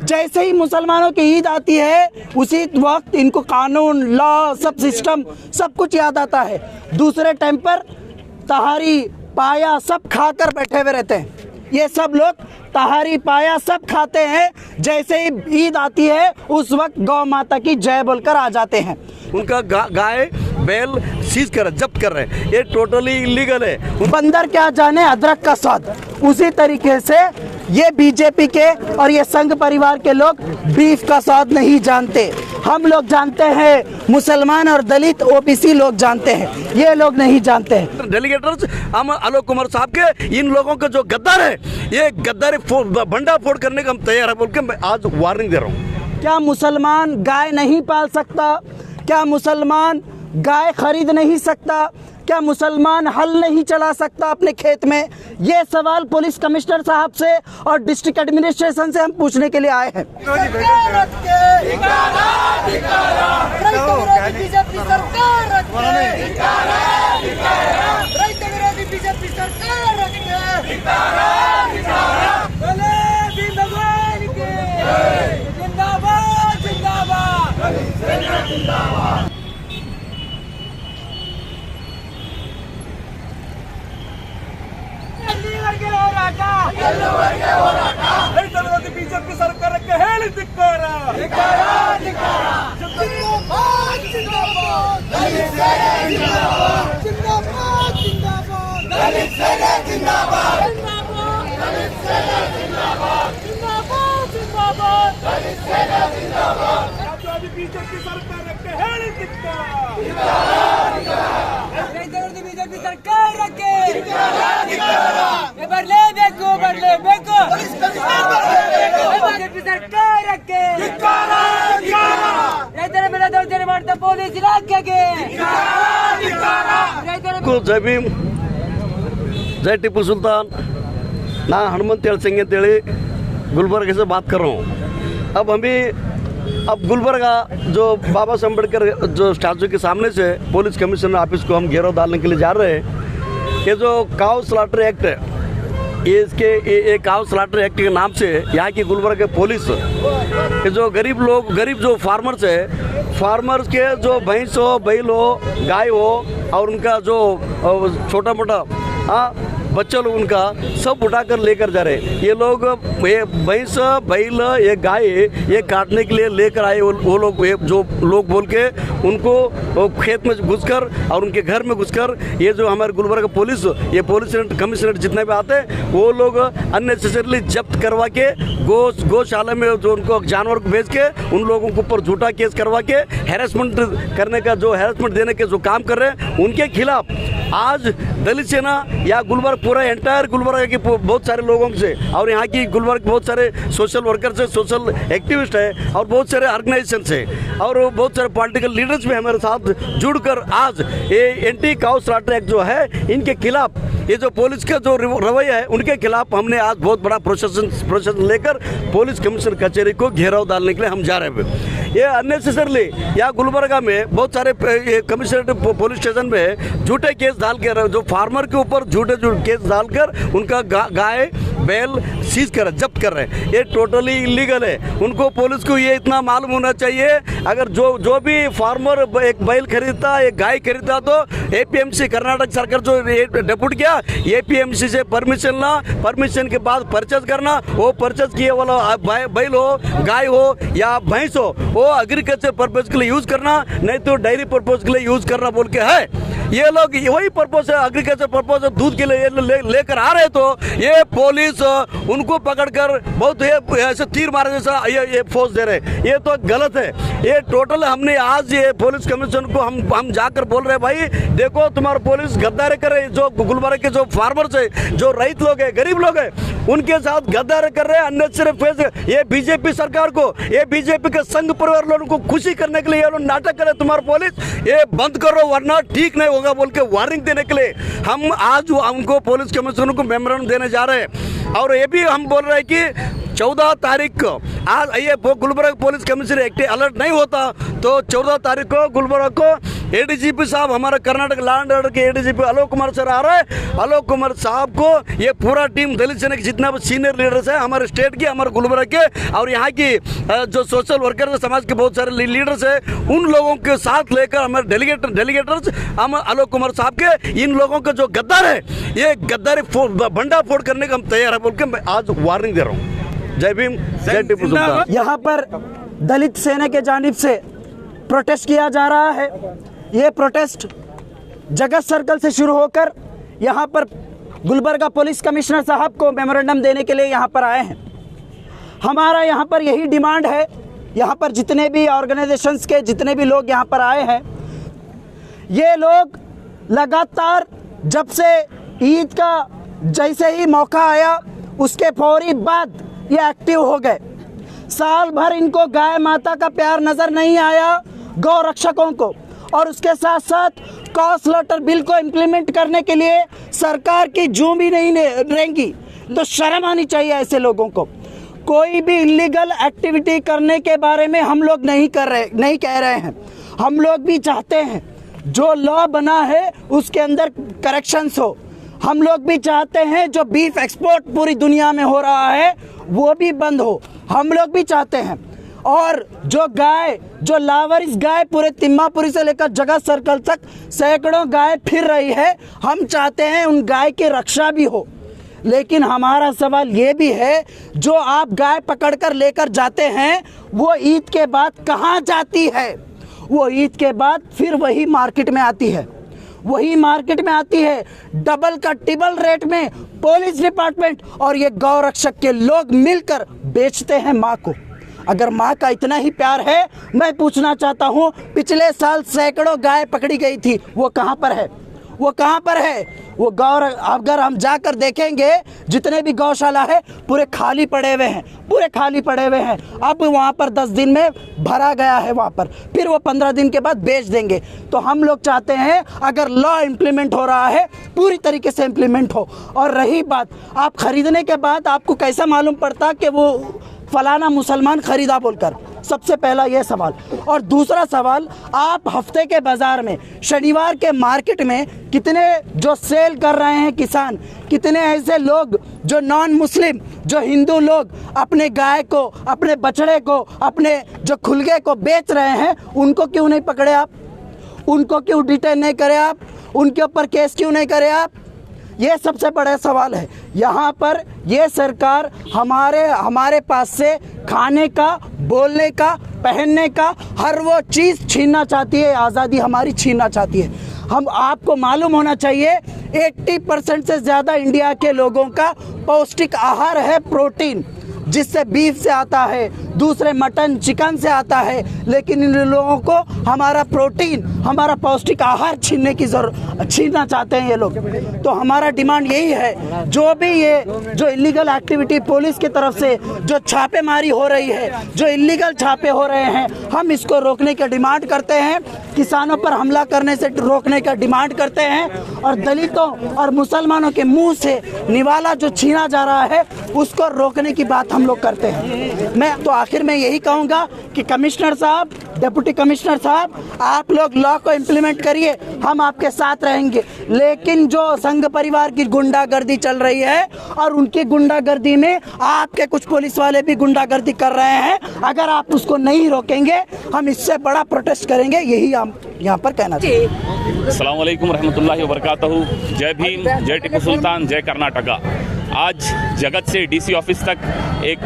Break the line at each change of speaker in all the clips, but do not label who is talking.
जैसे ही मुसलमानों की ईद आती है उसी वक्त इनको कानून, लॉ, सब सिस्टम सब कुछ याद आता है। दूसरे टाइम पर तहारी, पाया सब खाकर बैठे हुए रहते हैं। ये सब लोग तहारी, पाया सब खाते हैं। जैसे ही ईद आती है उस वक्त गौ माता की जय बोलकर आ जाते हैं।
उनका गाय बैल सीज कर जब्त कर रहे हैं, ये टोटली इलीगल है।
बंदर क्या जाने अदरक का स्वाद, उसी तरीके से ये बीजेपी के और ये संघ परिवार के लोग बीफ का स्वाद नहीं जानते। हम लोग जानते हैं, मुसलमान और दलित ओबीसी लोग जानते हैं, ये लोग नहीं जानते हैं।
डेलीगेटर्स हम आलोक कुमार साहब के, इन लोगों का जो गद्दार है, ये गद्दारी भंडा फोड़ करने का हम तैयार है बोल के मैं आज वार्निंग दे रहा हूँ।
क्या मुसलमान गाय नहीं पाल सकता? क्या मुसलमान गाय खरीद नहीं सकता? क्या मुसलमान हल नहीं चला सकता अपने खेत में? ये सवाल पुलिस कमिश्नर साहब से और डिस्ट्रिक्ट एडमिनिस्ट्रेशन से हम पूछने के लिए आए हैं।
ಬಿಜೆಪಿ ಸರ್ಕಾರಕ್ಕೆ ಹೇಳಿ ಧಿಕ್ಕಾರ, ಬಿಜೆಪಿ ಸರ್ಕಾರಕ್ಕೆ ಹೇಳಿ ಬಿಜೆಪಿ ಸರ್ಕಾರಕ್ಕೆ ಬರಲೇಬೇಕು, ಬರಲೇಬೇಕು ಬಿಜೆಪಿ ಸರ್ಕಾರಕ್ಕೆ, ರೈತರ ಮೇಲೆ ದೌರ್ಜನ್ಯ ಮಾಡ್ತಾ ಪೊಲೀಸ್ ಇಲಾಖೆಗೆ। ಜೈ ಭೀಮ್, जय टीपू सुल्तान। ना हनुमंत सिंह अंतೇಳಿ गुलबर्गा से बात कर रहा हूँ। अब गुलबर्गा जो बाबा साहब अम्बेडकर जो स्टैचू के सामने से पुलिस कमिश्नर ऑफिस को हम घेराव डालने के लिए जा रहे हैं। ये जो काउ स्लॉटर एक्ट है, ये काउ स्लॉटर एक्ट के नाम से यहाँ की गुलबर्गा पुलिस, ये जो गरीब जो फार्मर्स है, फार्मर्स के जो भैंस हो, बैल हो, गाय हो और उनका जो छोटा मोटा बच्चे लोग उनका सब उठाकर लेकर जा रहे हैं। ये लोग भैंस, बैल, ये गाय ये काटने के लिए लेकर आए। वो लोग जो लोग बोल के उनको खेत में घुसकर और उनके घर में घुसकर, ये जो हमारे गुलबर्गा पुलिस, ये पुलिस कमिश्नर जितने भी आते हैं वो लोग अननेसेसरली जब्त करवा के गौशाला में जो उनको जानवर को भेज के उन लोगों के ऊपर झूठा केस करवा के हैरेसमेंट करने का, जो हैरेसमेंट देने के जो काम कर रहे हैं उनके खिलाफ आज दलित सेना या गुलबर्गा पूरा एंटायर गुलबर्गा के बहुत सारे लोगों से और यहाँ की गुलबर्गा बहुत सारे सोशल वर्कर से, सोशल एक्टिविस्ट है और बहुत सारे ऑर्गेनाइजेशन से और बहुत सारे पॉलिटिकल लीडर्स भी हमारे साथ जुड़कर आज ये एंटी काउ स्लॉटर एक्ट जो है इनके खिलाफ, ये जो पुलिस का जो रवैया है उनके खिलाफ हमने आज बहुत बड़ा प्रोसेशन लेकर पुलिस कमिश्नर कचहरी को घेराव डालने के लिए हम जा रहे हैं। ये अननेसेसरली या गुलबर्गा में बहुत सारे कमिश्नरेट पुलिस स्टेशन में झूठे केस डाल कर, जो फार्मर के ऊपर झूठे केस डालकर उनका गाय बैल सीज कर जब्त कर रहे हैं, ये टोटली इलीगल है। उनको पुलिस को ये इतना मालूम होना चाहिए, अगर जो भी फार्मर एक बैल खरीदता, एक गाय खरीदता तो एपीएमसी कर्नाटक सरकार जो डेप्यूट किया, एपीएमसी से परमिशन ला, परमिशन के बाद परचेज करना, वो परचेज किए वाला बैल हो, गाय हो या भैंस हो, वो एग्रीकल्चर पर्पज के लिए यूज करना, नहीं तो डेयरी पर्पज के लिए यूज करना बोल के है। ये लोग वही पर्पज है, एग्रीकल्चर पर्पज दूध के लिए लेकर आ रहे, तो ये पुलिस उनको पकड़कर बहुत ऐसे तीर मारे जैसा ये फोर्स दे रहे, ये तो गलत है। ये टोटल हमने आज ये पुलिस कमिश्नर को हम जाकर बोल रहे हैं, भाई देखो तुम्हारा पुलिस गद्दारी कर रहे, जो गुलबर्गा के जो फार्मर्स है, जो रईत लोग है, गरीब लोग है, उनके साथ गद्दारी कर रहे हैं अननेसेसरी फेस। ये बीजेपी सरकार को, ये बीजेपी के संघ परिवार लोगों को खुशी करने के लिए ये लोग नाटक करे, तुम्हारा पुलिस ये बंद करो वरना ठीक नहीं होगा बोल के वार्निंग देने के लिए हम आज उनको पुलिस कमिश्नर को मेमोरेंडम देने जा रहे हैं। और ये भी हम बोल रहे हैं कि 14 तारीख को आज ये Gulbarga police commissioner active alert नहीं होता तो 14 तारीख को गुलबर्गा को एडीजीपी साहब, हमारा कर्नाटक लॉ एंड ऑर्डर के एडीजीपी आलोक कुमार सर आ रहे हैं। आलोक कुमार साहब को ये पूरा टीम दलित सेना के जितना भी सीनियर लीडर्स है हमारे स्टेट के, हमारे गुलबर्गा के और यहाँ की जो सोशल वर्कर समाज के बहुत सारे लीडर्स है, उन लोगों के साथ लेकर हमारे डेलीगेटर्स हम आलोक कुमार साहब के, इन लोगों का जो गद्दार है, ये गद्दारी भंडा फोड़ करने का हम तैयार है बोल के मैं आज वार्निंग दे रहा हूँ। जय भीम, जय टीपू सुल्तान।
यहाँ पर दलित सेना के जानिब से प्रोटेस्ट किया जा रहा है। ये प्रोटेस्ट जगत सर्कल से शुरू होकर यहाँ पर गुलबर्गा पुलिस कमिश्नर साहब को मेमोरेंडम देने के लिए यहाँ पर आए हैं। हमारा यहाँ पर यही डिमांड है, यहाँ पर जितने भी ऑर्गेनाइजेशंस के जितने भी लोग यहाँ पर आए हैं, ये लोग लगातार जब से ईद का जैसे ही मौका आया उसके फौरी बाद ये एक्टिव हो गए। साल भर इनको गाय माता का प्यार नज़र नहीं आया, गौ रक्षकों को, और उसके साथ साथ कॉ स्लॉटर बिल को इम्प्लीमेंट करने के लिए सरकार की जूं भी नहीं रहेंगी। तो शर्म आनी चाहिए ऐसे लोगों को। कोई भी इलीगल एक्टिविटी करने के बारे में हम लोग नहीं कह रहे हैं। हम लोग भी चाहते हैं जो लॉ बना है उसके अंदर करेक्शंस हो। हम लोग भी चाहते हैं जो बीफ एक्सपोर्ट पूरी दुनिया में हो रहा है वो भी बंद हो, हम लोग भी चाहते हैं। और जो लावारिस गाय पूरे तिम्मापुरी से लेकर जगत सर्कल तक सैकड़ों गाय फिर रही है, हम चाहते हैं उन गाय की रक्षा भी हो। लेकिन हमारा सवाल ये भी है, जो आप गाय पकड़कर लेकर जाते हैं वो ईद के बाद कहाँ जाती है? वो ईद के बाद फिर वही मार्केट में आती है, डबल का टिबल रेट में पुलिस डिपार्टमेंट और ये गौ रक्षक के लोग मिलकर बेचते हैं माँ को। अगर माँ का इतना ही प्यार है, मैं पूछना चाहता हूँ, पिछले साल सैकड़ों गाय पकड़ी गई थी, वो कहाँ पर है? वो गौ, अगर हम जाकर देखेंगे जितने भी गौशाला है पूरे खाली पड़े हुए हैं। अब वहाँ पर 10 दिन में भरा गया है, वहाँ पर फिर वो 15 दिन के बाद बेच देंगे। तो हम लोग चाहते हैं अगर लॉ इम्प्लीमेंट हो रहा है पूरी तरीके से इम्प्लीमेंट हो। और रही बात, आप खरीदने के बाद आपको कैसा मालूम पड़ता कि वो फलाना मुसलमान खरीदा बोलकर? सबसे पहला ये सवाल। और दूसरा सवाल, आप हफ्ते के बाज़ार में, शनिवार के मार्केट में कितने जो सेल कर रहे हैं किसान, कितने ऐसे लोग जो नॉन मुस्लिम, जो हिंदू लोग अपने गाय को, अपने बछड़े को, अपने जो खुलगे को बेच रहे हैं, उनको क्यों नहीं पकड़े आप? उनको क्यों डिटेन नहीं करे आप? उनके ऊपर केस क्यों नहीं करे आप? ये सबसे बड़ा सवाल है। यहाँ पर ये सरकार हमारे पास से खाने का, बोलने का, पहनने का हर वो चीज़ छीनना चाहती है, आज़ादी हमारी छीनना चाहती है। हम आपको मालूम होना चाहिए 80% से ज़्यादा इंडिया के लोगों का पौष्टिक आहार है प्रोटीन, जिससे बीफ से आता है, दूसरे मटन चिकन से आता है। लेकिन इन लोगों को हमारा प्रोटीन, हमारा पौष्टिक आहार छीनना चाहते हैं ये लोग। तो हमारा डिमांड यही है, जो इलीगल एक्टिविटी पुलिस की तरफ से जो छापेमारी हो रही है, जो इलीगल छापे हो रहे हैं, हम इसको रोकने का डिमांड करते हैं। किसानों पर हमला करने से रोकने का डिमांड करते हैं। और दलितों और मुसलमानों के मुंह से निवाला जो छीना जा रहा है उसको रोकने की बात हम लोग करते हैं। मैं तो आखिर में यही कहूँगा कि कमिश्नर साहब, डिप्टी कमिश्नर साहब, आप लोग लॉ को इम्प्लीमेंट करिए, हम आपके साथ रहेंगे। लेकिन जो संघ परिवार की गुंडागर्दी चल रही है और उनकी गुंडागर्दी में आपके कुछ पुलिस वाले भी गुंडागर्दी कर रहे हैं, अगर आप उसको नहीं रोकेंगे हम इससे बड़ा प्रोटेस्ट करेंगे। यही हम यहाँ पर कहना चाहिए।
अस्सलाम वालेकुम रहमतुल्लाहि व बरकातहू। जय भीम, जय टीपू सुल्तान, जय कर्नाटका। आज जगत से डीसी ऑफिस तक एक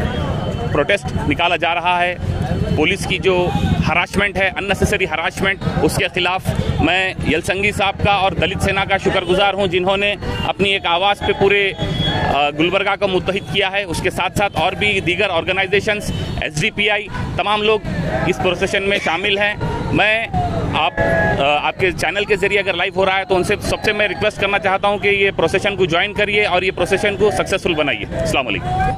प्रोटेस्ट निकाला जा रहा है। पुलिस की जो हरासमेंट है, अननेसेसरी हरासमेंट, उसके खिलाफ मैं यलसंगी साहब का और दलित सेना का शुक्रगुजार हूं, जिन्होंने अपनी एक आवाज़ पे पूरे गुलबर्गा को मुत्तहिद किया है। उसके साथ साथ और भी दीगर ऑर्गेनाइजेशंस, SDPI, तमाम लोग इस प्रोसेशन में शामिल हैं। मैं आपके चैनल के ज़रिए अगर लाइव हो रहा है तो उनसे सबसे मैं रिक्वेस्ट करना चाहता हूं कि ये प्रोसेशन को ज्वाइन करिए और ये प्रोसेशन को सक्सेसफुल बनाइए। अस्सलाम वालेकुम।